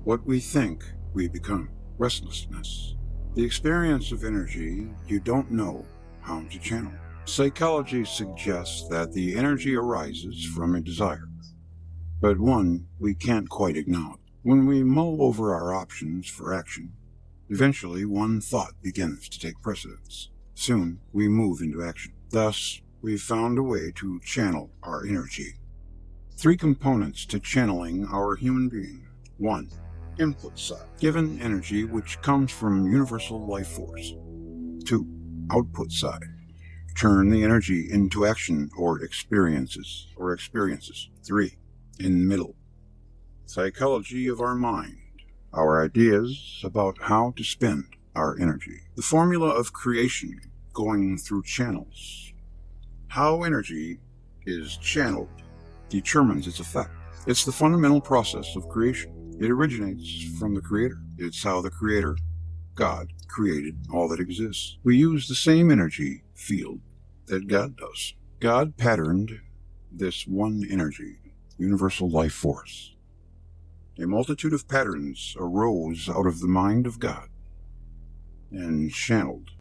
What we think, we become. Restlessness. The experience of energy you don't know how to channel. Psychology suggests that the energy arises from a desire, but one we can't quite acknowledge. When we mull over our options for action, eventually one thought begins to take precedence. Soon we move into action. Thus, we've found a way to channel our energy. 3 components to channeling our human being. 1. Input side. Given energy which comes from universal life force. 2. Output side. Turn the energy into action or experiences. 3. In the middle. Psychology of our mind. Our ideas about how to spend our energy. The formula of creation going through channels. How energy is channeled determines its effect. It's the fundamental process of creation. It originates from the Creator. It's how the Creator, God, created all that exists. We use the same energy field that God does. God patterned this one energy, universal life force. A multitude of patterns arose out of the mind of God and channeled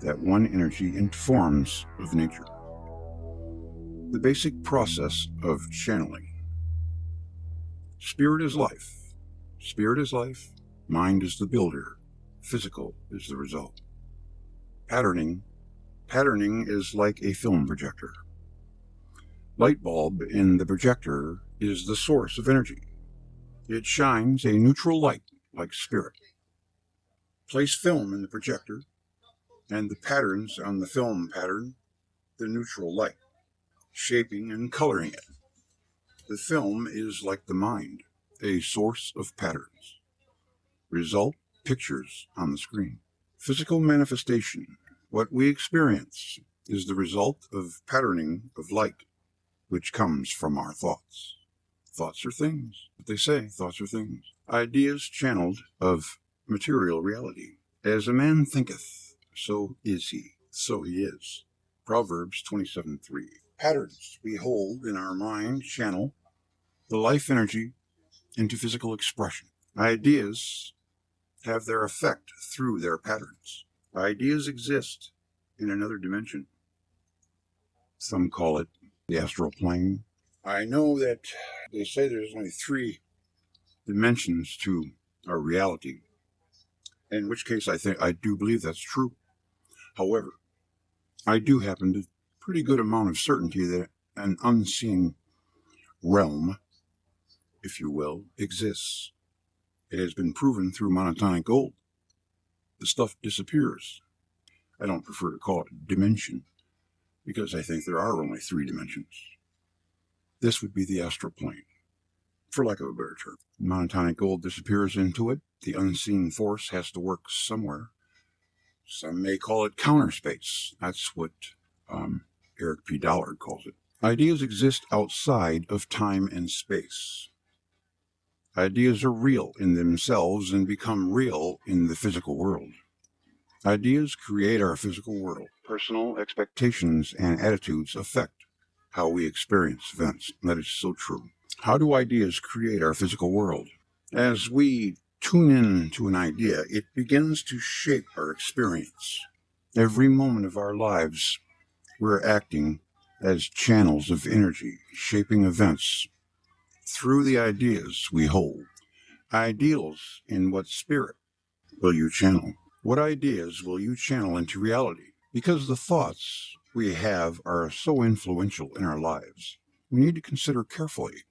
that one energy into forms of nature. The basic process of channeling. Spirit is life. Spirit is life. Mind is the builder. Physical is the result. Patterning. Patterning is like a film projector. Light bulb in the projector is the source of energy. It shines a neutral light like spirit. Place film in the projector, and the patterns on the film pattern the neutral light, shaping and coloring it. The film is like the mind, a source of patterns. Result, pictures on the screen. Physical manifestation. What we experience is the result of patterning of light, which comes from our thoughts. Thoughts are things. What they say, thoughts are things. Ideas channeled of material reality. As a man thinketh, so is he. So he is. Proverbs 27:3. Patterns we hold in our mind channel the life energy into physical expression. Ideas have their effect through their patterns. Ideas exist in another dimension. Some call it the astral plane. I know that they say there's only 3 dimensions to our reality, in which case I do believe that's true. However, I do happen to pretty good amount of certainty that an unseen realm, if you will, exists. It has been proven through monotonic gold. The stuff disappears. I don't prefer to call it a dimension, because I think there are only 3 dimensions. This would be the astral plane, for lack of a better term. Monotonic gold disappears into it. The unseen force has to work somewhere. Some may call it counter space. That's what Eric P. Dollard calls it. Ideas exist outside of time and space. Ideas are real in themselves and become real in the physical world. Ideas create our physical world. Personal expectations and attitudes affect how we experience events. That is so true. How do ideas create our physical world? As we tune in to an idea, it begins to shape our experience. Every moment of our lives, we're acting as channels of energy, shaping events through the ideas we hold. Ideals in what spirit will you channel? What ideas will you channel into reality? Because the thoughts we have are so influential in our lives, we need to consider carefully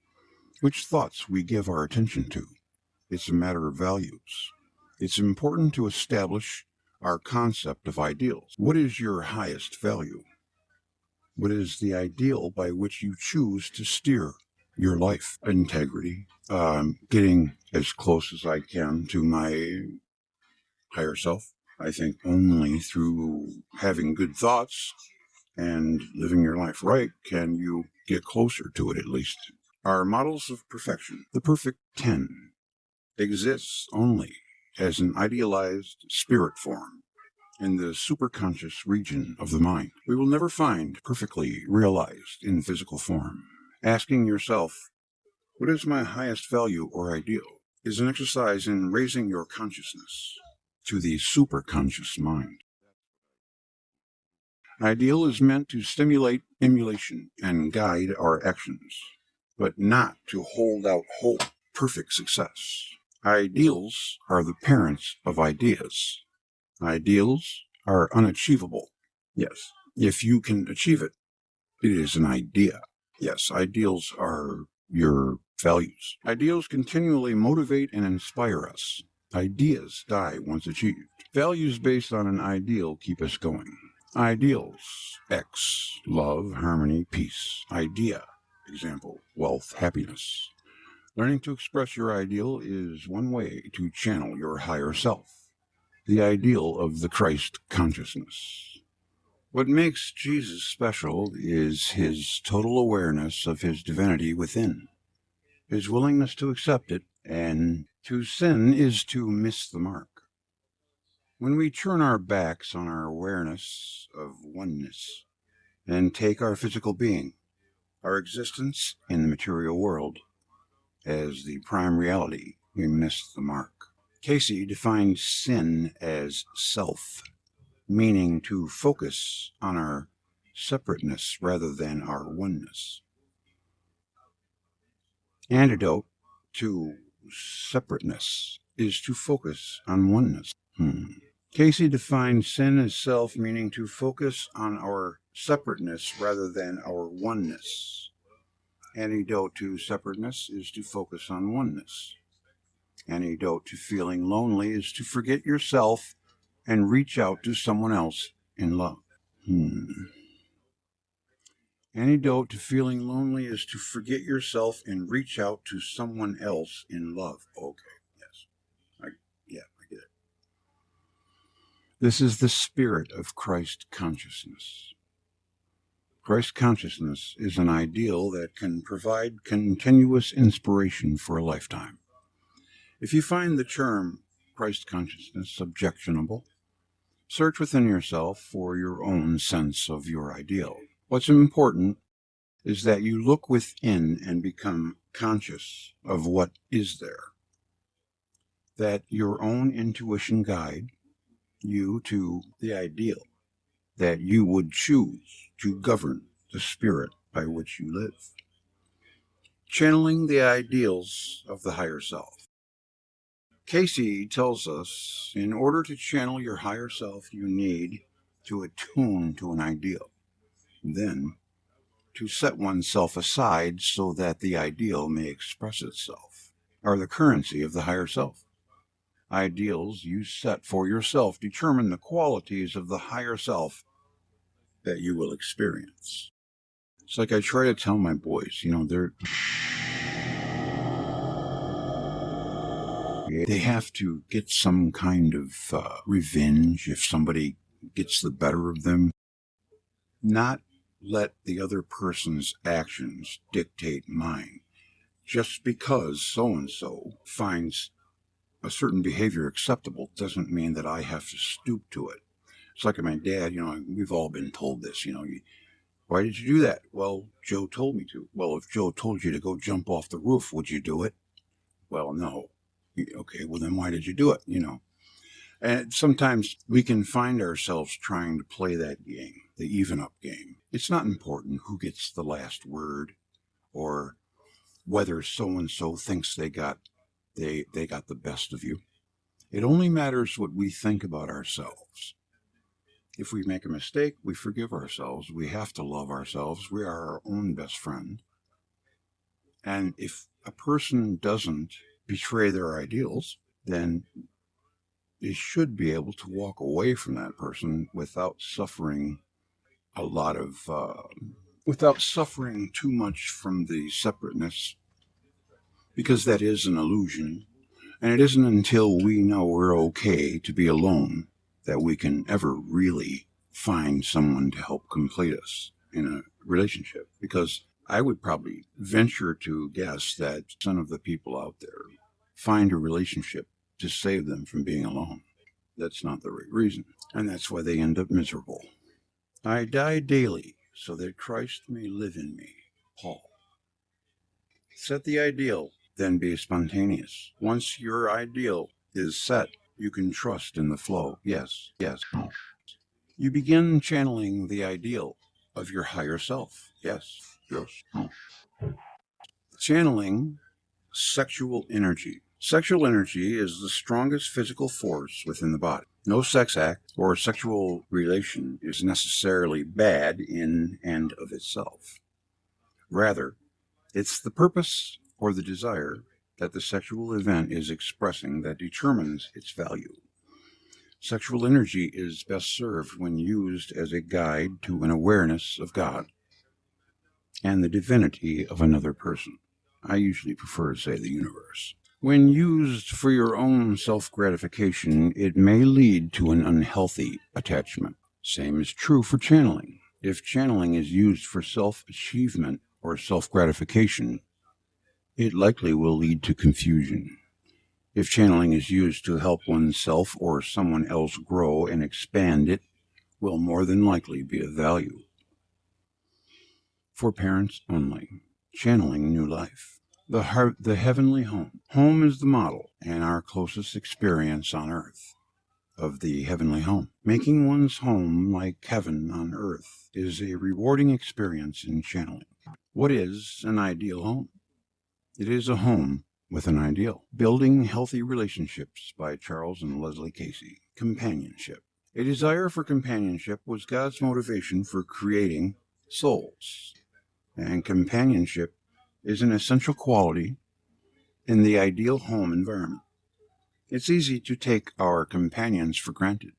which thoughts we give our attention to. It's a matter of values. It's important to establish our concept of ideals. What is your highest value? What is the ideal by which you choose to steer your life? Integrity. Getting as close as I can to my higher self. I think only through having good thoughts and living your life right can you get closer to it, at least. Our models of perfection. The perfect 10 exists only as an idealized spirit form in the superconscious region of the mind. We will never find perfectly realized in physical form. Asking yourself, what is my highest value or ideal? is an exercise in raising your consciousness to the superconscious mind. Ideal is meant to stimulate emulation and guide our actions, but not to hold out hope of perfect success. Ideals are the parents of ideas. Ideals are unachievable. Yes, if you can achieve it, it is an idea. Yes, ideals are your values. Ideals continually motivate and inspire us. Ideas die once achieved. Values based on an ideal keep us going. Ideals: X, love, harmony, peace. Idea: example, wealth, happiness. Learning to express your ideal is one way to channel your higher self, the ideal of the Christ consciousness. What makes Jesus special is his total awareness of his divinity within, his willingness to accept it, and to sin is to miss the mark. When we turn our backs on our awareness of oneness and take our physical being, our existence in the material world, as the prime reality, we miss the mark. Carey defined sin as self, meaning to focus on our separateness rather than our oneness. Antidote to separateness is to focus on oneness. Carey defined sin as self, meaning to focus on our separateness rather than our oneness. Antidote to separateness is to focus on oneness. Antidote to feeling lonely is to forget yourself and reach out to someone else in love. Antidote to feeling lonely is to forget yourself and reach out to someone else in love. Okay, yes. I get it. This is the spirit of Christ consciousness. Christ consciousness is an ideal that can provide continuous inspiration for a lifetime. If you find the term Christ consciousness objectionable, search within yourself for your own sense of your ideal. What's important is that you look within and become conscious of what is there. That your own intuition guide you to the ideal that you would choose to govern the spirit by which you live. Channeling the ideals of the higher self. Carey tells us in order to channel your higher self, you need to attune to an ideal. Then, to set oneself aside so that the ideal may express itself, are the currency of the higher self. Ideals you set for yourself determine the qualities of the higher self that you will experience. It's like I try to tell my boys, they have to get some kind of revenge if somebody gets the better of them. Not let the other person's actions dictate mine. Just because so-and-so finds a certain behavior acceptable doesn't mean that I have to stoop to it. It's like my dad, we've all been told this, why did you do that? Well, Joe told me to. Well, if Joe told you to go jump off the roof, would you do it? Well, no. Okay, well then why did you do it, And sometimes we can find ourselves trying to play that game, the even up game. It's not important who gets the last word or whether so-and-so thinks they got the best of you. It only matters what we think about ourselves. If we make a mistake, we forgive ourselves. We have to love ourselves. We are our own best friend. And if a person doesn't betray their ideals, then they should be able to walk away from that person without suffering without suffering too much from the separateness, because that is an illusion. And it isn't until we know we're okay to be alone that we can ever really find someone to help complete us in a relationship. Because I would probably venture to guess that some of the people out there find a relationship to save them from being alone. That's not the right reason. And that's why they end up miserable. I die daily so that Christ may live in me. Paul. Set the ideal then be spontaneous. Once your ideal is set, you can trust in the flow. Yes, yes. You begin channeling the ideal of your higher self. Yes, yes. Channeling sexual energy. Sexual energy is the strongest physical force within the body. No sex act or sexual relation is necessarily bad in and of itself. Rather, it's the purpose or the desire that the sexual event is expressing that determines its value. Sexual energy is best served when used as a guide to an awareness of God and the divinity of another person. I usually prefer to say the universe. When used for your own self-gratification, it may lead to an unhealthy attachment. Same is true for channeling. If channeling is used for self-achievement or self-gratification, it likely will lead to confusion. If channeling is used to help oneself or someone else grow and expand, it will more than likely be of value. For parents only, channeling new life. The heavenly home. Home is the model and our closest experience on earth of the heavenly home. Making one's home like heaven on earth is a rewarding experience in channeling. What is an ideal home? It is a home with an ideal. Building Healthy Relationships by Charles and Leslie Casey. Companionship. A desire for companionship was God's motivation for creating souls, and companionship is an essential quality in the ideal home environment. It's easy to take our companions for granted,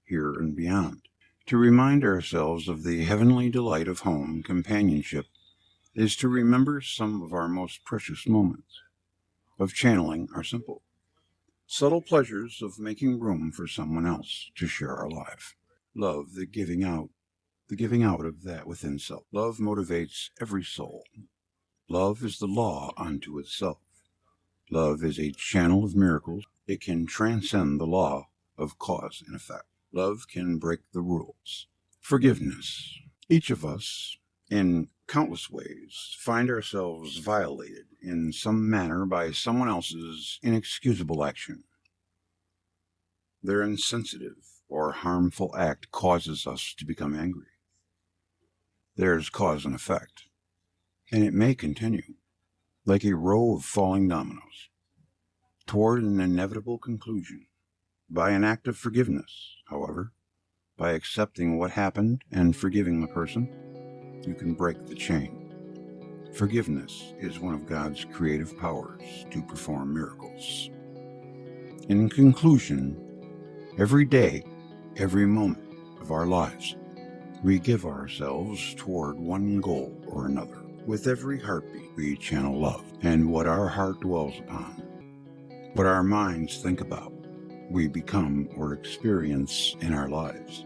here and beyond. To remind ourselves of the heavenly delight of home companionship is to remember some of our most precious moments of channeling are simple. Subtle pleasures of making room for someone else to share our life. Love, the giving out of that within self. Love motivates every soul. Love is the law unto itself. Love is a channel of miracles. It can transcend the law of cause and effect. Love can break the rules. Forgiveness. Each of us, in countless ways, find ourselves violated in some manner by someone else's inexcusable action. Their insensitive or harmful act causes us to become angry. There's cause and effect, and it may continue, like a row of falling dominoes, toward an inevitable conclusion. By an act of forgiveness, however, by accepting what happened and forgiving the person, you can break the chain. Forgiveness is one of God's creative powers to perform miracles. In conclusion, every day, every moment of our lives, we give ourselves toward one goal or another. With every heartbeat, we channel love, and what our heart dwells upon, what our minds think about, we become or experience in our lives.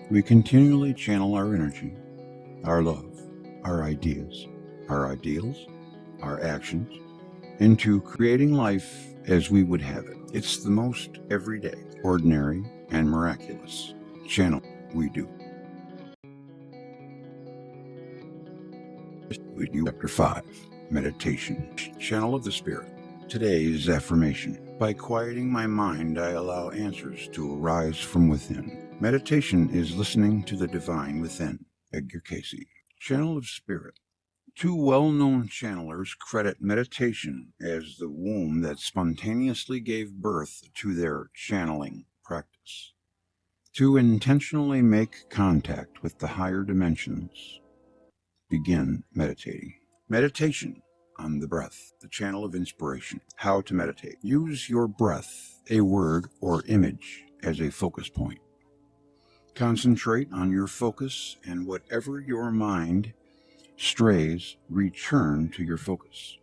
We continually channel our energy, our love, our ideas, our ideals, our actions, into creating life as we would have it. It's the most everyday, ordinary, and miraculous channel we do. We do Chapter 5, Meditation, Channel of the Spirit. Today's affirmation. By quieting my mind, I allow answers to arise from within. Meditation is listening to the divine within. Edgar Casey. Channel of Spirit. Two well-known channelers credit meditation as the womb that spontaneously gave birth to their channeling practice. To intentionally make contact with the higher dimensions, begin meditating. Meditation on the breath, the channel of inspiration. How to meditate. Use your breath, a word or image, as a focus point. Concentrate on your focus, and whatever your mind strays, return to your focus.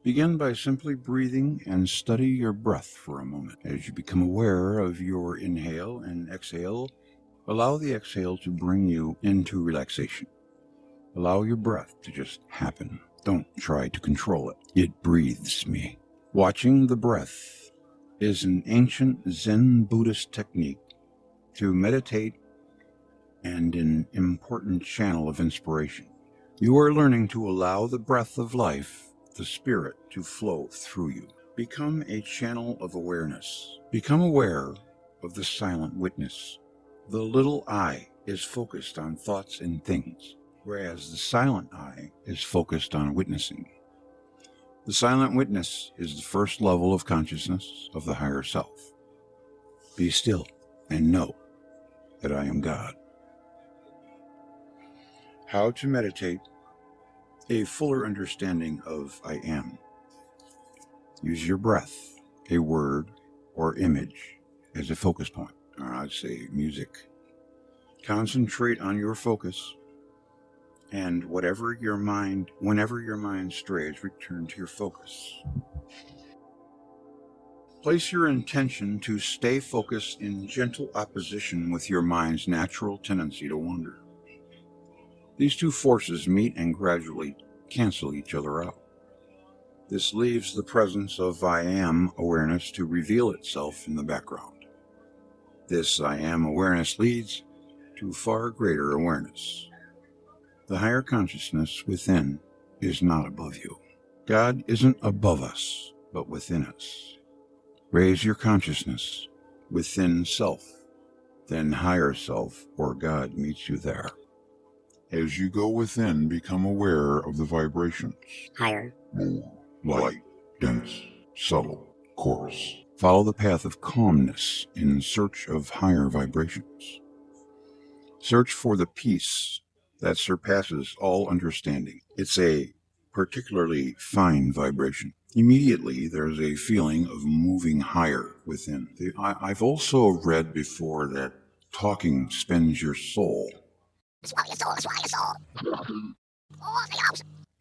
Begin by simply breathing and study your breath for a moment. As you become aware of your inhale and exhale, allow the exhale to bring you into relaxation. Allow your breath to just happen. Don't try to control it. It breathes me. Watching the breath is an ancient Zen Buddhist technique to meditate and an important channel of inspiration. You are learning to allow the breath of life the Spirit to flow through you. Become a channel of awareness. Become aware of the silent witness. The little I is focused on thoughts and things, whereas the silent I is focused on witnessing. The silent witness is the first level of consciousness of the higher self. Be still and know that I am God. How to meditate a fuller understanding of I am. Use your breath, a word, or image as a focus point, or I'd say music. Concentrate on your focus, and whenever your mind strays, return to your focus. Place your intention to stay focused in gentle opposition with your mind's natural tendency to wander. These two forces meet and gradually cancel each other out. This leaves the presence of I am awareness to reveal itself in the background. This I am awareness leads to far greater awareness. The higher consciousness within is not above you. God isn't above us, but within us. Raise your consciousness within self, then higher self or God meets you there. As you go within, become aware of the vibrations. Higher, lower, light, dense, subtle, coarse. Follow the path of calmness in search of higher vibrations. Search for the peace that surpasses all understanding. It's a particularly fine vibration. Immediately, there's a feeling of moving higher within. I've also read before that talking spends your soul.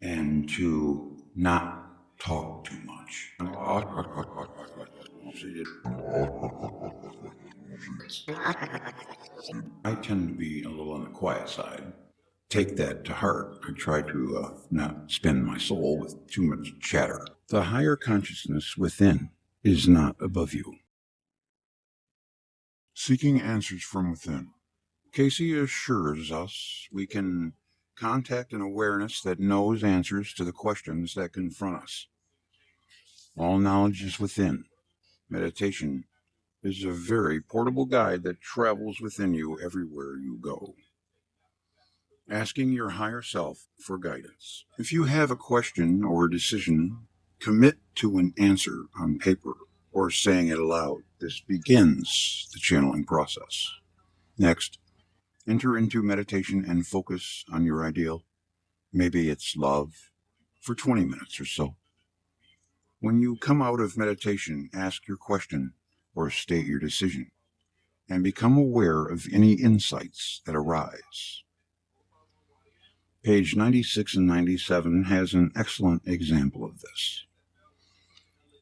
And to not talk too much. I tend to be a little on the quiet side. Take that to heart. I try to not spend my soul with too much chatter. The higher consciousness within is not above you. Seeking answers from within. Casey assures us we can contact an awareness that knows answers to the questions that confront us. All knowledge is within. Meditation is a very portable guide that travels within you everywhere you go. Asking your higher self for guidance. If you have a question or a decision, commit to an answer on paper or saying it aloud. This begins the channeling process. Next, enter into meditation and focus on your ideal. Maybe it's love for 20 minutes or so. When you come out of meditation, ask your question or state your decision and become aware of any insights that arise. Page 96 and 97 has an excellent example of this.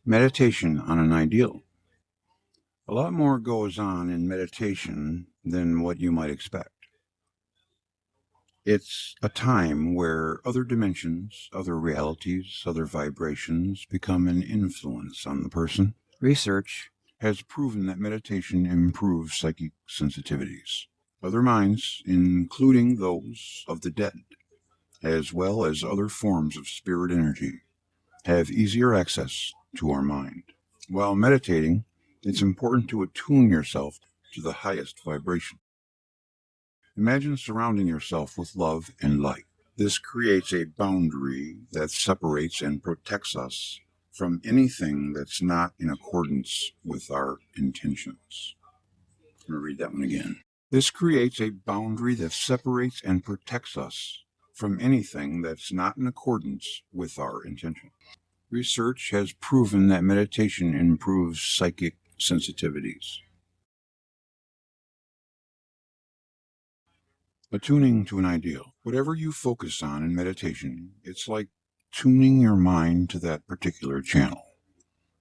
Meditation on an ideal. A lot more goes on in meditation than what you might expect. It's a time where other dimensions, other realities, other vibrations become an influence on the person. Research has proven that meditation improves psychic sensitivities. Other minds, including those of the dead, as well as other forms of spirit energy, have easier access to our mind. While meditating, it's important to attune yourself to the highest vibration. Imagine surrounding yourself with love and light. This creates a boundary that separates and protects us from anything that's not in accordance with our intentions. I'm going to read that one again. This creates a boundary that separates and protects us from anything that's not in accordance with our intention. Research has proven that meditation improves psychic sensitivities. Attuning to an ideal. Whatever you focus on in meditation, it's like tuning your mind to that particular channel.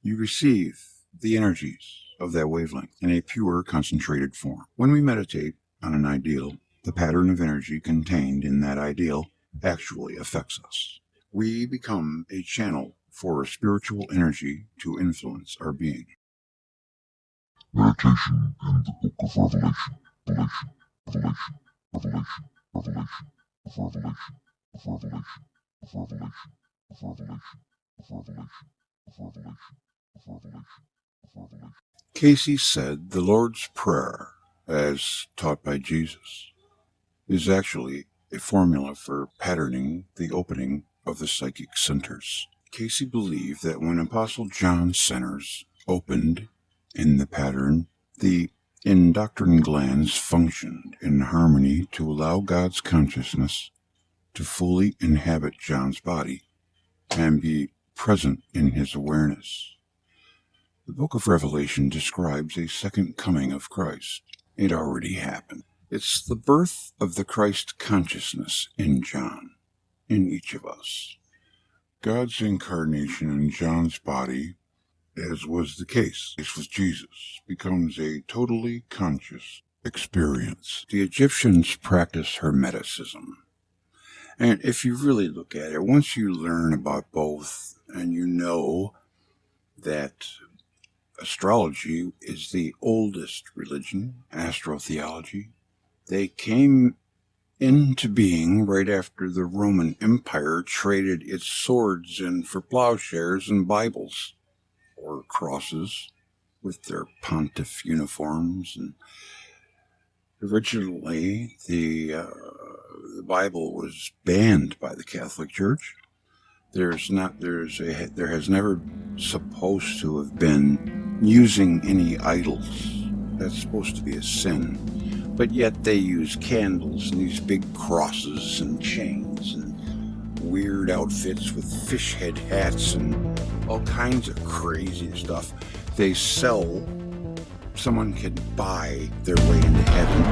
You receive the energies of that wavelength in a pure, concentrated form. When we meditate on an ideal, the pattern of energy contained in that ideal actually affects us. We become a channel for spiritual energy to influence our being. Meditation and the Book of Revelation. Revelation. Revelation, revelation, revelation, revelation, revelation, revelation. Casey said the Lord's Prayer, as taught by Jesus, is actually a formula for patterning the opening of the psychic centers. Casey believed that when Apostle John's centers opened in the pattern, the endocrine glands functioned in harmony to allow God's consciousness to fully inhabit John's body and be present in his awareness. The book of Revelation describes a second coming of Christ. It already happened. It's the birth of the Christ consciousness in John, in each of us. God's incarnation in John's body, as was the case with Jesus, becomes a totally conscious experience. The Egyptians practiced Hermeticism. And if you really look at it, once you learn about both and you know that astrology is the oldest religion, astrotheology, they came into being right after the Roman Empire traded its swords in for plowshares and Bibles or crosses with their pontiff uniforms. And originally, the Bible was banned by the Catholic Church. There has never supposed to have been using any idols. That's supposed to be a sin. But yet they use candles and these big crosses and chains and weird outfits with fish head hats and all kinds of crazy stuff. They sell, someone can buy their way into heaven.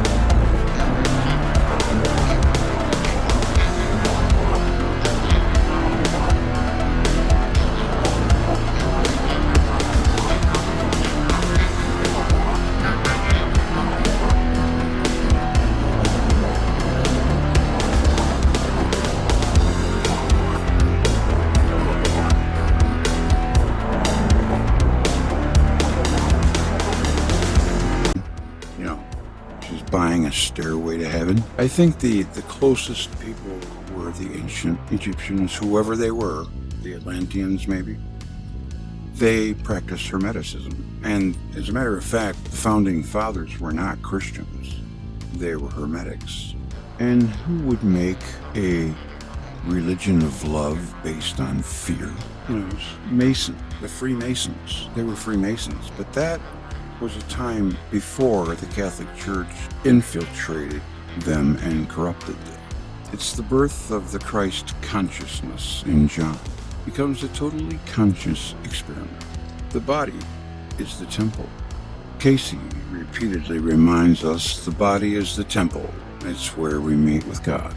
Buying a stairway to heaven. I think the closest people were the ancient Egyptians, whoever they were, the Atlanteans maybe. They practiced Hermeticism. And as a matter of fact, the founding fathers were not Christians. They were Hermetics. And who would make a religion of love based on fear? The Freemasons. They were Freemasons. But that was a time before the Catholic Church infiltrated them and corrupted them. It's the birth of the Christ consciousness in John. It becomes a totally conscious experiment. The body is the temple. Casey repeatedly reminds us the body is the temple. It's where we meet with God,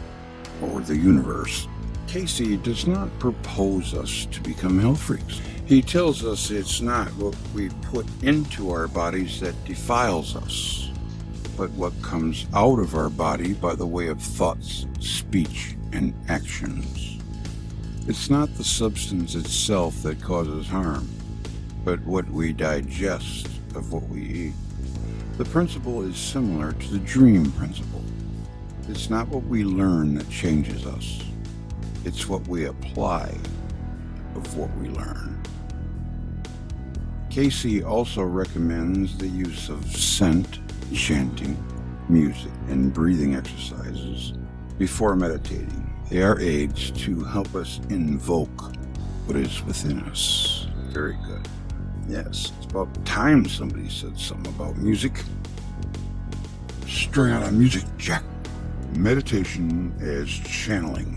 or the universe. Casey does not propose us to become health freaks. He tells us it's not what we put into our bodies that defiles us, but what comes out of our body by the way of thoughts, speech, and actions. It's not the substance itself that causes harm, but what we digest of what we eat. The principle is similar to the dream principle. It's not what we learn that changes us. It's what we apply of what we learn. Casey also recommends the use of scent, chanting, music, and breathing exercises before meditating. They are aids to help us invoke what is within us. Very good. Yes, it's about time somebody said something about music. String out a music jack. Meditation is channeling.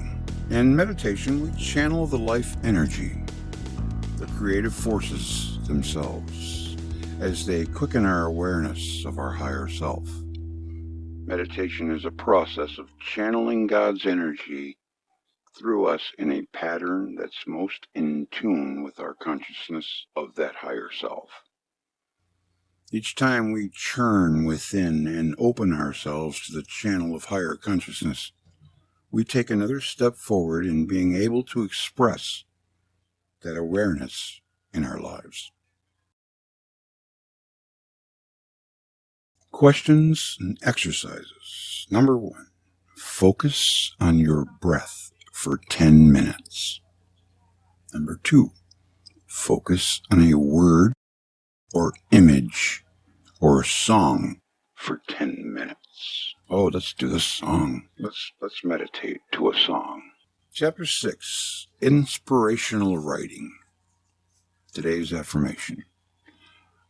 In meditation, we channel the life energy, the creative forces themselves, as they quicken our awareness of our higher self. Meditation is a process of channeling God's energy through us in a pattern that's most in tune with our consciousness of that higher self. Each time we churn within and open ourselves to the channel of higher consciousness, we take another step forward in being able to express that awareness in our lives. Questions and exercises. Number 1, focus on your breath for 10 minutes. Number 2, Focus on a word or image or song for 10 minutes. Oh, let's do the song. Let's meditate to a song. Chapter 6, Inspirational Writing. Today's affirmation.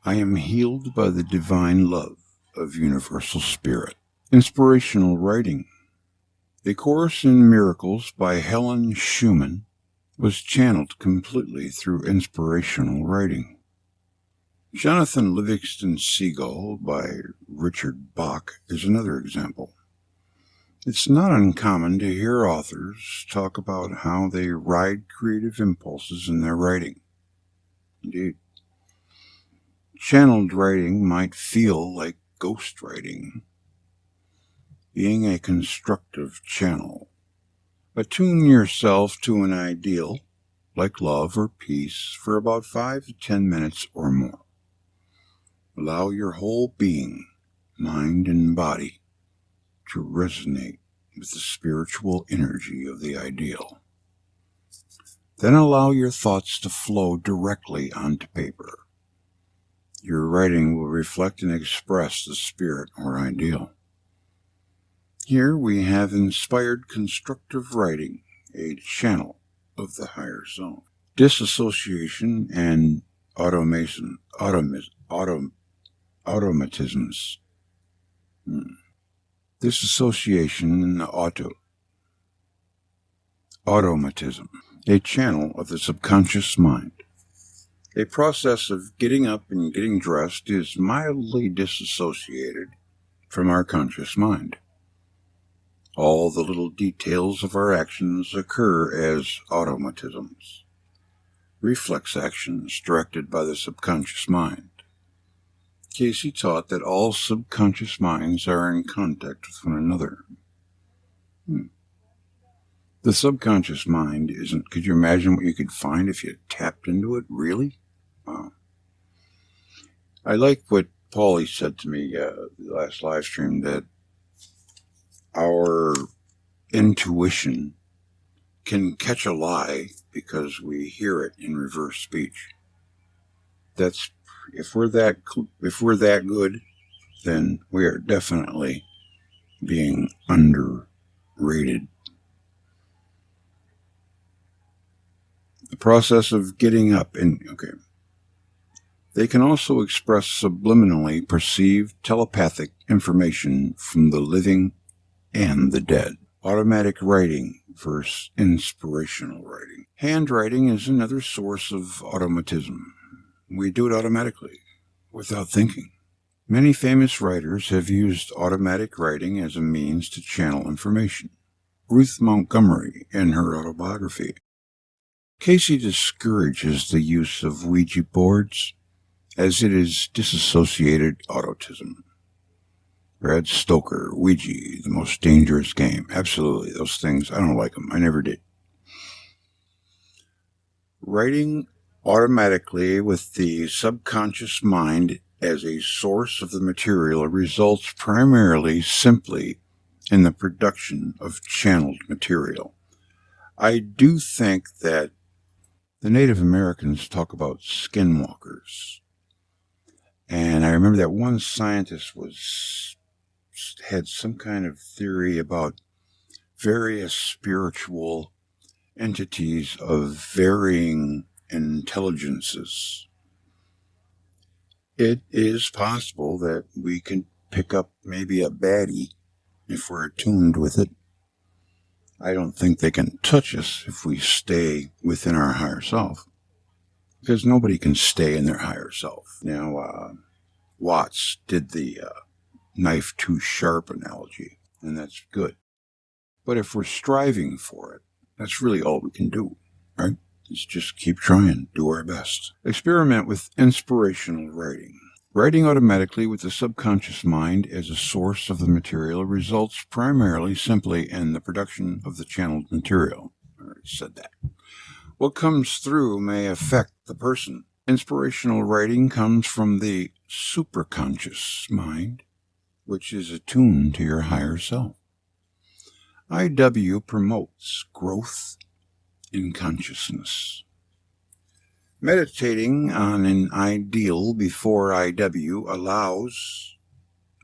I am healed by the divine love of Universal Spirit. Inspirational Writing. A Course in Miracles by Helen Schumann was channeled completely through inspirational writing. Jonathan Livingston Seagull by Richard Bach is another example. It's not uncommon to hear authors talk about how they ride creative impulses in their writing. Indeed. Channeled writing might feel like ghost writing. Being a constructive channel. Attune yourself to an ideal, like love or peace, for about 5 to 10 minutes or more. Allow your whole being, mind and body, to resonate with the spiritual energy of the ideal. Then allow your thoughts to flow directly onto paper. Your writing will reflect and express the spirit or ideal. Here we have inspired constructive writing, a channel of the higher self. Disassociation and automatisms. Disassociation and automatism, a channel of the subconscious mind. A process of getting up and getting dressed is mildly disassociated from our conscious mind. All the little details of our actions occur as automatisms, reflex actions directed by the subconscious mind. Carey taught that all subconscious minds are in contact with one another. The subconscious mind isn't, could you imagine what you could find if you tapped into it? Really? Wow. I like what Paulie said to me the last live stream, that our intuition can catch a lie because we hear it in reverse speech. That's if we're that good, then we are definitely being underrated. The process of getting up they can also express subliminally perceived telepathic information from the living and the dead. Automatic writing versus inspirational writing. Handwriting is another source of automatism. We do it automatically, without thinking. Many famous writers have used automatic writing as a means to channel information. Ruth Montgomery, in her autobiography. Carey discourages the use of Ouija boards, as it is disassociated automatism. Brad Stoker, Ouija, the most dangerous game. Absolutely, those things, I don't like them. I never did. Writing automatically with the subconscious mind as a source of the material results primarily simply in the production of channeled material. I do think that the Native Americans talk about skinwalkers. And I remember that one scientist had some kind of theory about various spiritual entities of varying intelligences. It is possible that we can pick up maybe a baddie if we're attuned with it. I don't think they can touch us if we stay within our higher self, because nobody can stay in their higher self. Now, Watts did the knife too sharp analogy, and that's good. But if we're striving for it, that's really all we can do, right? Is just keep trying, do our best. Experiment with inspirational writing. Writing automatically with the subconscious mind as a source of the material results primarily simply in the production of the channeled material. I already said that. What comes through may affect the person. Inspirational writing comes from the superconscious mind, which is attuned to your higher self. IW promotes growth in consciousness. Meditating on an ideal before IW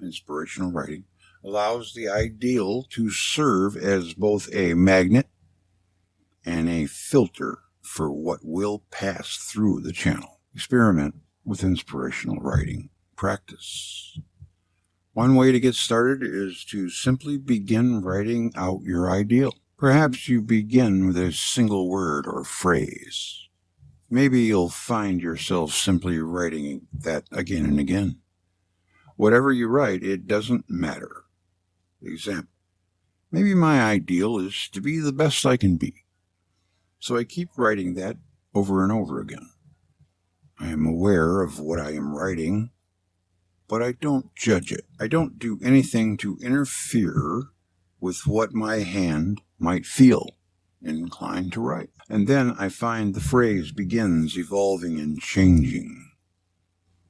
inspirational writing, allows the ideal to serve as both a magnet and a filter for what will pass through the channel. Experiment with inspirational writing practice. One way to get started is to simply begin writing out your ideal. Perhaps you begin with a single word or phrase. Maybe you'll find yourself simply writing that again and again. Whatever you write, it doesn't matter. Example, maybe my ideal is to be the best I can be. So I keep writing that over and over again. I am aware of what I am writing, but I don't judge it. I don't do anything to interfere with what my hand might feel inclined to write. And then I find the phrase begins evolving and changing.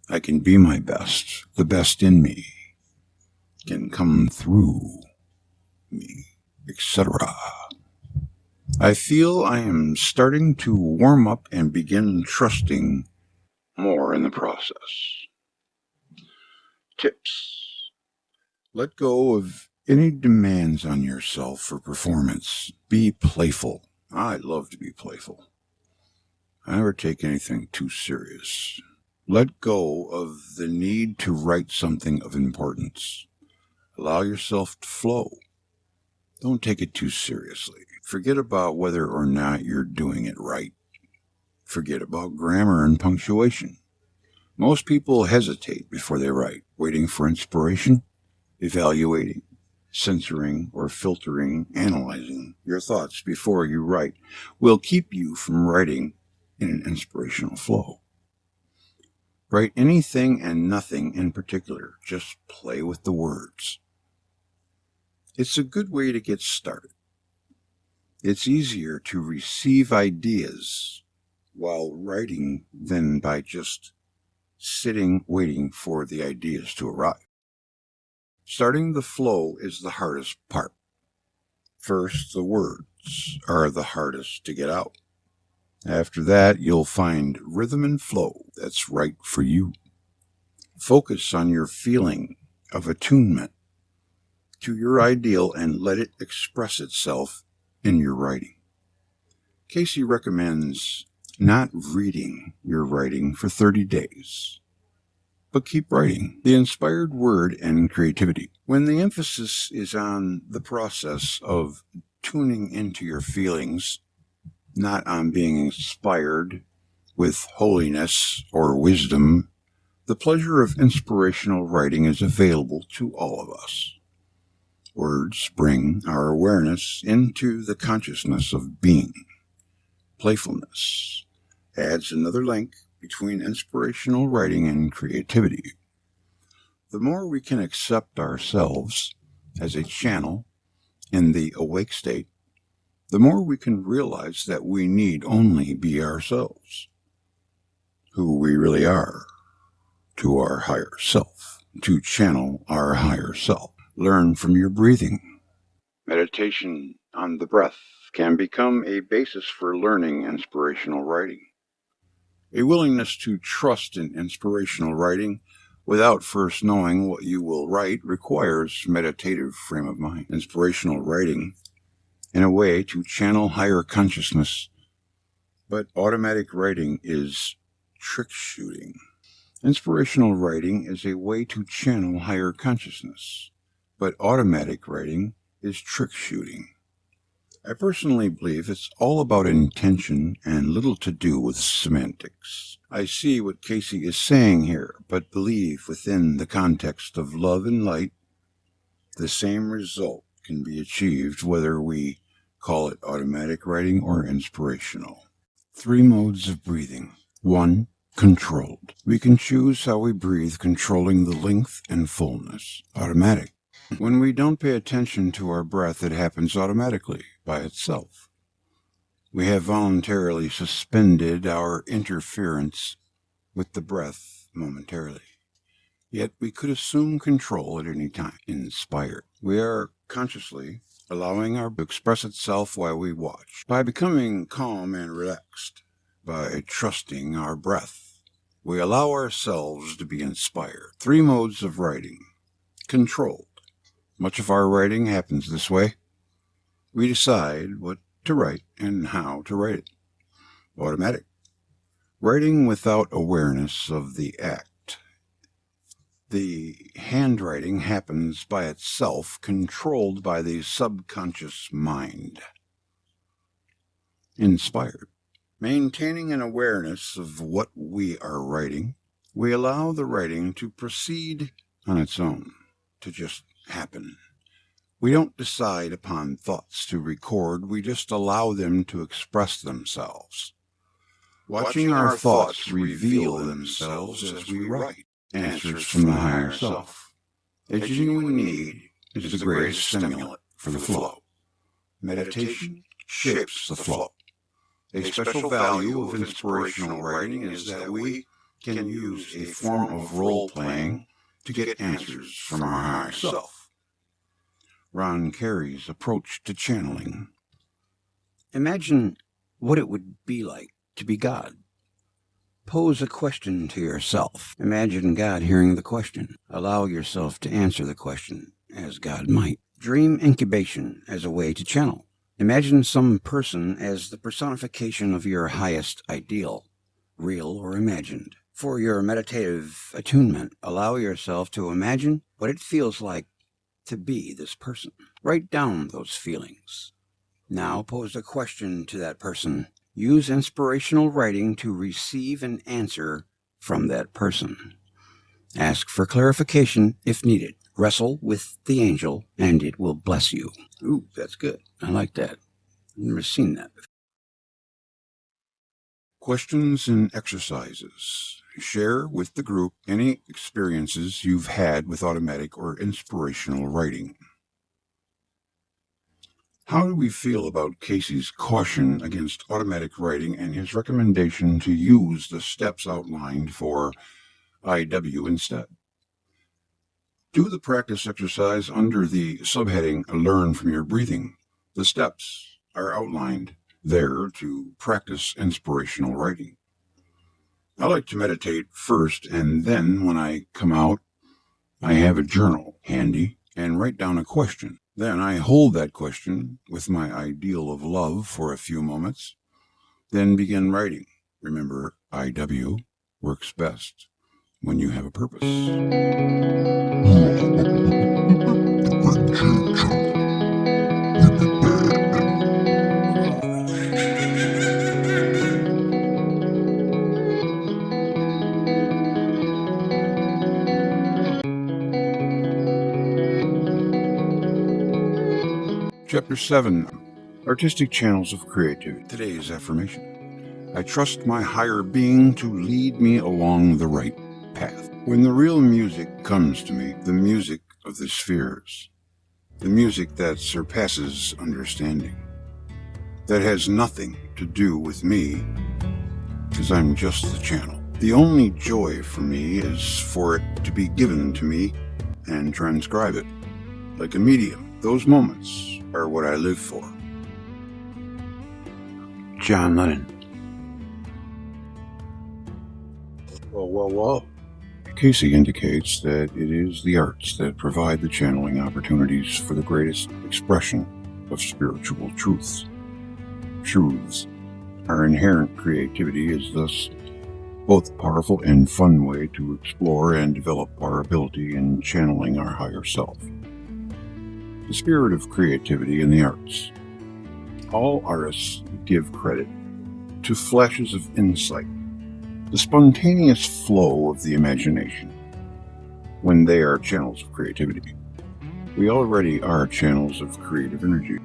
I can be my best. The best in me can come through me, etc. I feel I am starting to warm up and begin trusting more in the process. Tips. Let go of any demands on yourself for performance. Be playful. I love to be playful. I never take anything too serious. Let go of the need to write something of importance. Allow yourself to flow. Don't take it too seriously. Forget about whether or not you're doing it right. Forget about grammar and punctuation. Most people hesitate before they write, waiting for inspiration, evaluating, censoring, or filtering, analyzing your thoughts before you write will keep you from writing in an inspirational flow. Write anything and nothing in particular. Just play with the words. It's a good way to get started. It's easier to receive ideas while writing than by just sitting waiting for the ideas to arrive. Starting the flow is the hardest part. First, the words are the hardest to get out. After that, you'll find rhythm and flow that's right for you. Focus on your feeling of attunement to your ideal and let it express itself in your writing. Carey recommends not reading your writing for 30 days, but keep writing. The inspired word and creativity. When the emphasis is on the process of tuning into your feelings, not on being inspired with holiness or wisdom, the pleasure of inspirational writing is available to all of us. Words bring our awareness into the consciousness of being. Playfulness adds another link between inspirational writing and creativity. The more we can accept ourselves as a channel in the awake state, the more we can realize that we need only be ourselves, who we really are, to our higher self, to channel our higher self. Learn from your breathing. Meditation on the breath can become a basis for learning inspirational writing. A willingness to trust in inspirational writing without first knowing what you will write requires meditative frame of mind. Inspirational writing, in a way, to channel higher consciousness, but automatic writing is trick shooting. Inspirational writing is a way to channel higher consciousness, but automatic writing is trick shooting. I personally believe it's all about intention and little to do with semantics. I see what Carey is saying here, but believe within the context of love and light, the same result can be achieved whether we call it automatic writing or inspirational. 3 modes of breathing. 1. Controlled. We can choose how we breathe, controlling the length and fullness. Automatic. When we don't pay attention to our breath, it happens automatically, by itself. We have voluntarily suspended our interference with the breath momentarily. Yet we could assume control at any time. Inspired. We are consciously allowing our to express itself while we watch. By becoming calm and relaxed, by trusting our breath. We allow ourselves to be inspired. 3 modes of writing. Controlled. Much of our writing happens this way. We decide what to write and how to write it. Automatic. Writing without awareness of the act. The handwriting happens by itself, controlled by the subconscious mind. Inspired. Maintaining an awareness of what we are writing, we allow the writing to proceed on its own, to just happen. We don't decide upon thoughts to record, we just allow them to express themselves. Watching our thoughts reveal themselves as we write. Answers from the higher self. A genuine need is the greatest stimulant for the flow. Meditation shapes the flow. A special value of inspirational writing is that we can use a form of role-playing to get answers from our higher self. Carey's approach to channeling. Imagine what it would be like to be God. Pose a question to yourself. Imagine God hearing the question. Allow yourself to answer the question as God might. Dream incubation as a way to channel. Imagine some person as the personification of your highest ideal, real or imagined. For your meditative attunement, allow yourself to imagine what it feels like to be this person. Write down those feelings. Now pose a question to that person. Use inspirational writing to receive an answer from that person. Ask for clarification if needed. Wrestle with the angel, and it will bless you. Ooh, that's good. I like that. I've never seen that before. Questions and exercises. Share with the group any experiences you've had with automatic or inspirational writing. How do we feel about Casey's caution against automatic writing and his recommendation to use the steps outlined for IW instead? Do the practice exercise under the subheading Learn from Your Breathing. The steps are outlined there to practice inspirational writing. I like to meditate first, and then when I come out, I have a journal handy and write down a question. Then I hold that question with my ideal of love for a few moments, then begin writing. Remember, IW works best when you have a purpose. Chapter 7, Artistic Channels of Creativity. Today's affirmation. I trust my higher being to lead me along the right path. When the real music comes to me, the music of the spheres, the music that surpasses understanding, that has nothing to do with me, because I'm just the channel. The only joy for me is for it to be given to me and transcribe it, like a medium. Those moments are what I live for. John Lennon. Well. Casey indicates that it is the arts that provide the channeling opportunities for the greatest expression of spiritual truths. Our inherent creativity is thus both a powerful and fun way to explore and develop our ability in channeling our higher self. The spirit of creativity in the arts. All artists give credit to flashes of insight, the spontaneous flow of the imagination, when they are channels of creativity. We already are channels of creative energy.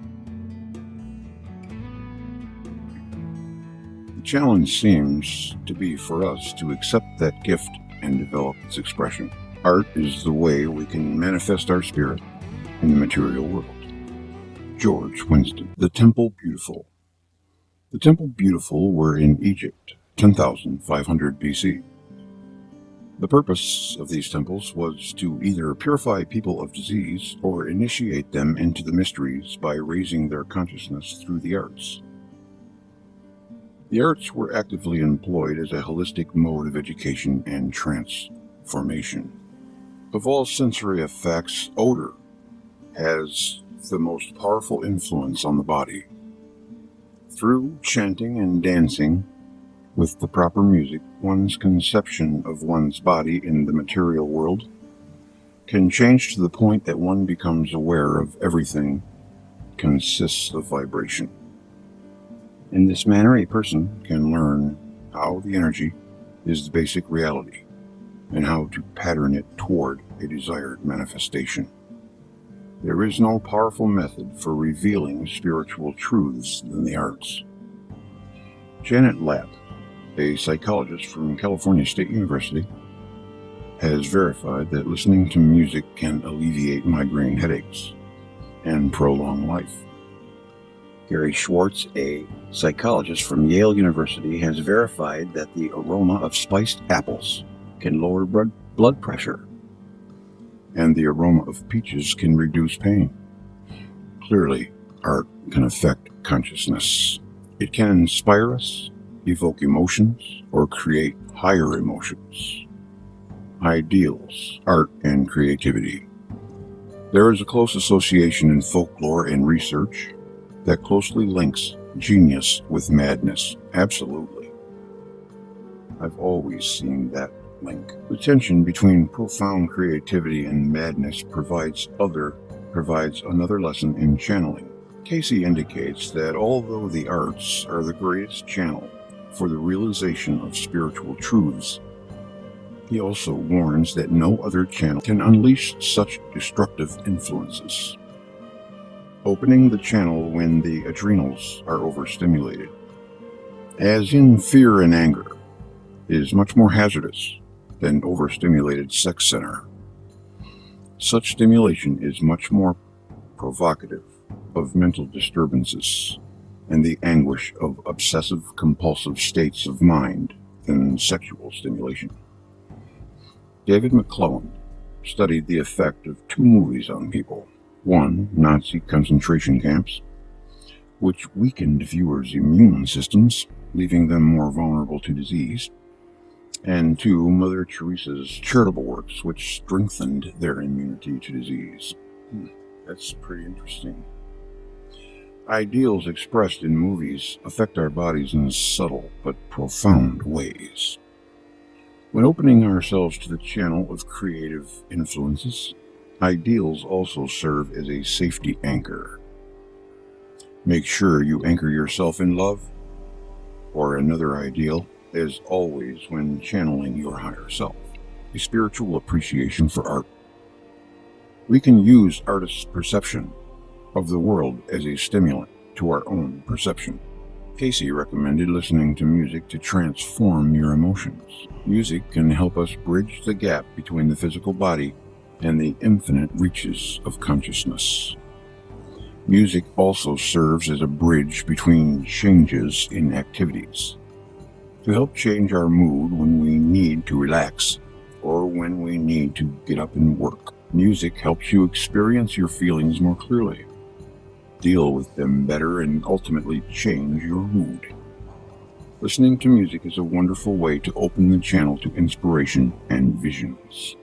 The challenge seems to be for us to accept that gift and develop its expression. Art is the way we can manifest our spirit in the material world. George Winston. The Temple Beautiful. The Temple Beautiful were in Egypt, 10,500 BC. The purpose of these temples was to either purify people of disease or initiate them into the mysteries by raising their consciousness through the arts. The arts were actively employed as a holistic mode of education and transformation. Of all sensory effects, odor has the most powerful influence on the body. Through chanting and dancing with the proper music, one's conception of one's body in the material world can change to the point that one becomes aware of everything consists of vibration. In this manner, a person can learn how the energy is the basic reality and how to pattern it toward a desired manifestation. There is no powerful method for revealing spiritual truths than the arts. Janet Lapp, a psychologist from California State University, has verified that listening to music can alleviate migraine headaches and prolong life. Gary Schwartz, a psychologist from Yale University, has verified that the aroma of spiced apples can lower blood pressure, and the aroma of peaches can reduce pain. Clearly, art can affect consciousness. It can inspire us, evoke emotions, or create higher emotions. Ideals, art, and creativity. There is a close association in folklore and research that closely links genius with madness. Absolutely. I've always seen that link. The tension between profound creativity and madness provides another lesson in channeling. Carey indicates that although the arts are the greatest channel for the realization of spiritual truths, he also warns that no other channel can unleash such destructive influences. Opening the channel when the adrenals are overstimulated, as in fear and anger, is much more hazardous than overstimulated sex center. Such stimulation is much more provocative of mental disturbances and the anguish of obsessive-compulsive states of mind than sexual stimulation. David McClellan studied the effect of two movies on people. One, Nazi concentration camps, which weakened viewers' immune systems, leaving them more vulnerable to disease. And two, Mother Teresa's charitable works, which strengthened their immunity to disease. That's pretty interesting. Ideals expressed in movies affect our bodies in subtle but profound ways. When opening ourselves to the channel of creative influences, ideals also serve as a safety anchor. Make sure you anchor yourself in love or another ideal, as always when channeling your higher self. A spiritual appreciation for art. We can use artists' perception of the world as a stimulant to our own perception. Carey recommended listening to music to transform your emotions. Music can help us bridge the gap between the physical body and the infinite reaches of consciousness. Music also serves as a bridge between changes in activities, to help change our mood when we need to relax or when we need to get up and work. Music helps you experience your feelings more clearly, deal with them better, and ultimately change your mood. Listening to music is a wonderful way to open the channel to inspiration and visions.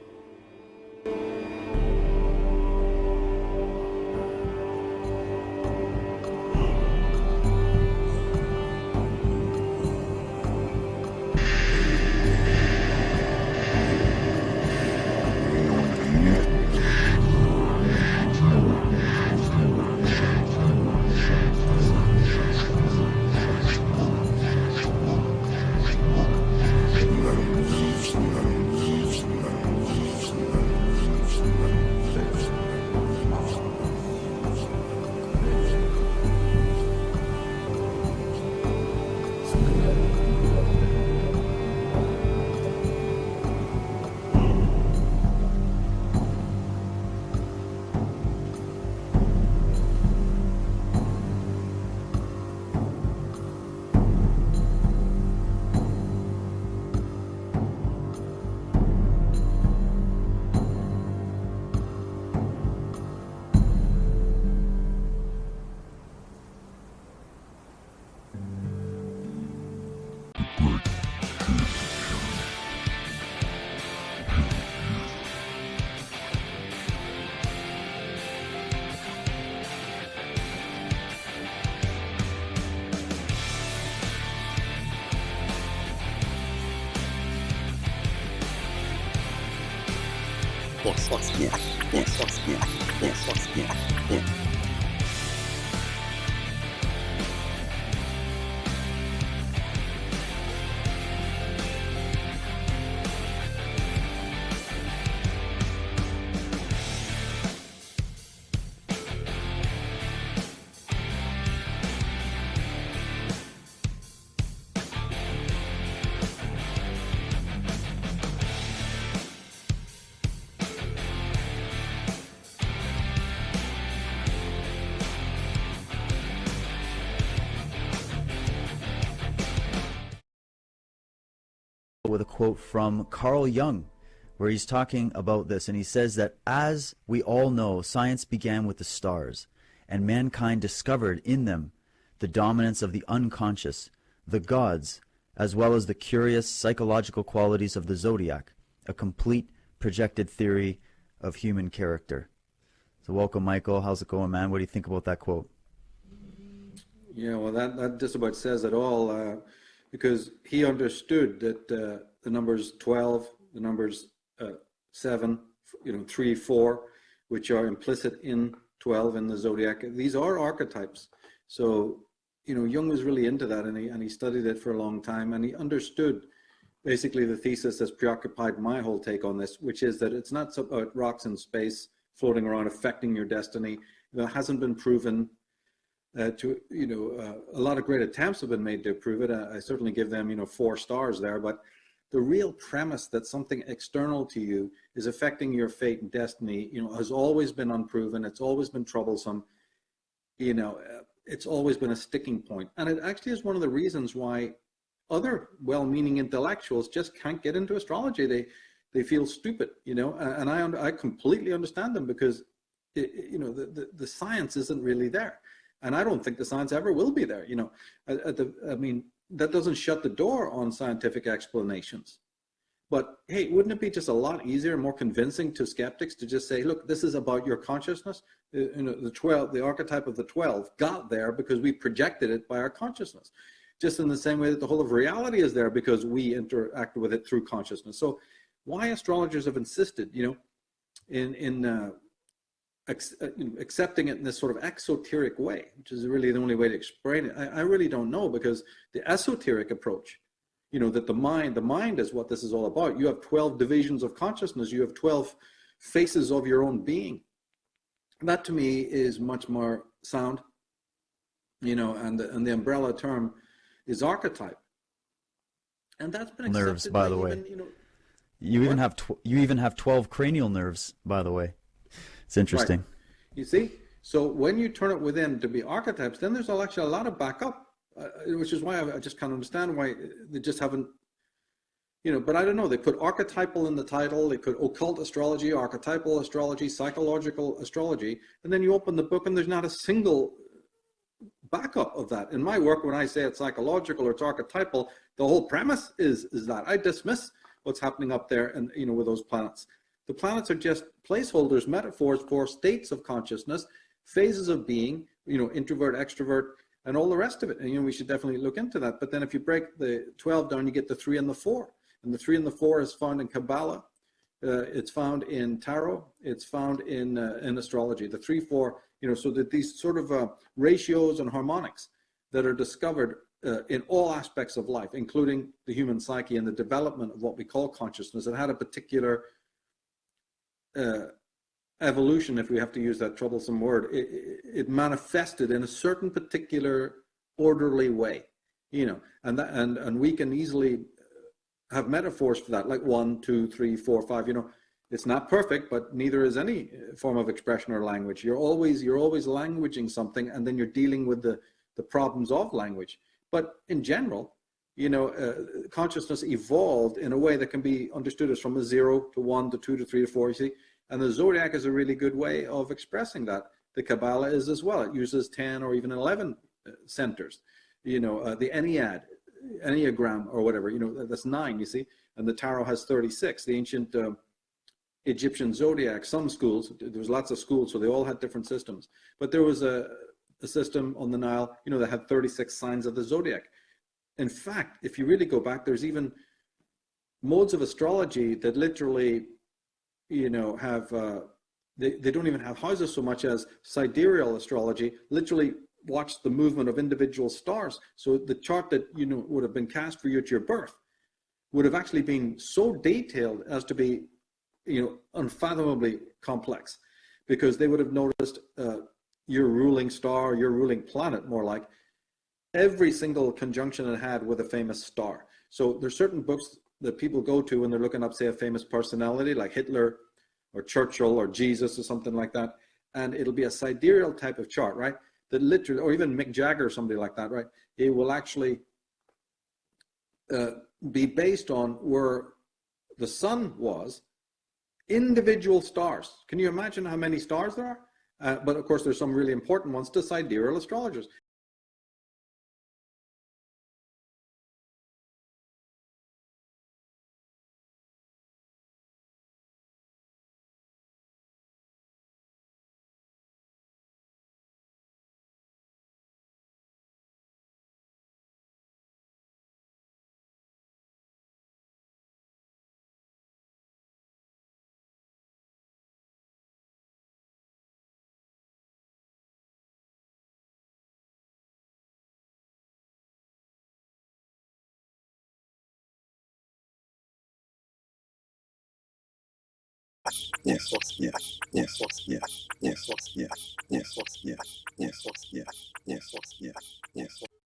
With a quote from Carl Jung, where he's talking about this, and he says that as we all know, science began with the stars, and mankind discovered in them the dominance of the unconscious, the gods, as well as the curious psychological qualities of the zodiac, a complete projected theory of human character. So welcome, Michael. How's it going, man? What do you think about that quote? Yeah, well, that just about says it all, because he understood that the numbers 12, the numbers 7, 3, 4, which are implicit in 12 in the zodiac, these are archetypes. So, Jung was really into that, and he studied it for a long time, and he understood basically the thesis that's preoccupied my whole take on this, which is that it's not about rocks in space floating around affecting your destiny. That hasn't been proven. A lot of great attempts have been made to prove it. I certainly give them, 4 stars there. But the real premise that something external to you is affecting your fate and destiny, has always been unproven. It's always been troublesome. It's always been a sticking point. And it actually is one of the reasons why other well-meaning intellectuals just can't get into astrology. They feel stupid, and I completely understand them, because the science isn't really there. And I don't think the science ever will be there. That doesn't shut the door on scientific explanations. But hey, wouldn't it be just a lot easier and more convincing to skeptics to just say, look, this is about your consciousness. The archetype of the 12 got there because we projected it by our consciousness. Just in the same way that the whole of reality is there because we interact with it through consciousness. So why astrologers have insisted, in accepting it in this sort of exoteric way, which is really the only way to explain it, I really don't know, because the esoteric approach, that the mind is what this is all about. You have 12 divisions of consciousness. You have 12 faces of your own being. That to me is much more sound, and the umbrella term is archetype. And that's been accepted nerves, by the way. You even have 12 cranial nerves, by the way. It's interesting. Right. You see, so when you turn it within to be archetypes, then there's actually a lot of backup, which is why I just can't understand why they just haven't, but I don't know. They put archetypal in the title. They put occult astrology, archetypal astrology, psychological astrology, and then you open the book and there's not a single backup of that. In my work, when I say it's psychological or it's archetypal, the whole premise is that I dismiss what's happening up there and, with those planets. The planets are just placeholders, metaphors for states of consciousness, phases of being, introvert, extrovert, and all the rest of it. And, we should definitely look into that. But then if you break the 12 down, you get the 3 and the 4. And the 3 and the 4 is found in Kabbalah. It's found in Tarot. It's found in astrology. The 3, 4, so that these sort of ratios and harmonics that are discovered in all aspects of life, including the human psyche and the development of what we call consciousness. It had a particular evolution, if we have to use that troublesome word. It manifested in a certain particular orderly way, and we can easily have metaphors for that, like 1, 2, 3, 4, 5. It's not perfect, but neither is any form of expression or language. You're always languaging something, and then you're dealing with the problems of language. But in general, consciousness evolved in a way that can be understood as from a 0 to 1 to 2 to 3 to 4, you see. And the zodiac is a really good way of expressing that. The Kabbalah is as well. It uses 10 or even 11 centers. The Enneagram or whatever, that's 9, you see. And the Tarot has 36. The ancient Egyptian zodiac, some schools, there was lots of schools, so they all had different systems. But there was a system on the Nile, that had 36 signs of the zodiac. In fact, if you really go back, there's even modes of astrology that literally, have they don't even have houses so much as sidereal astrology, literally watch the movement of individual stars. So the chart that would have been cast for you at your birth would have actually been so detailed as to be unfathomably complex, because they would have noticed your ruling star, your ruling planet, more like every single conjunction it had with a famous star. So there's certain books that people go to when they're looking up, say, a famous personality like Hitler or Churchill or Jesus or something like that, and it'll be a sidereal type of chart, right? That literally, or even Mick Jagger or somebody like that, right? It will actually be based on where the sun was, individual stars. Can you imagine how many stars there are? But of course, there's some really important ones to sidereal astrologers. Yes, yes, yes, yes, yes, yes, yes, yes, yes, yes, yes, yes, yes, yes.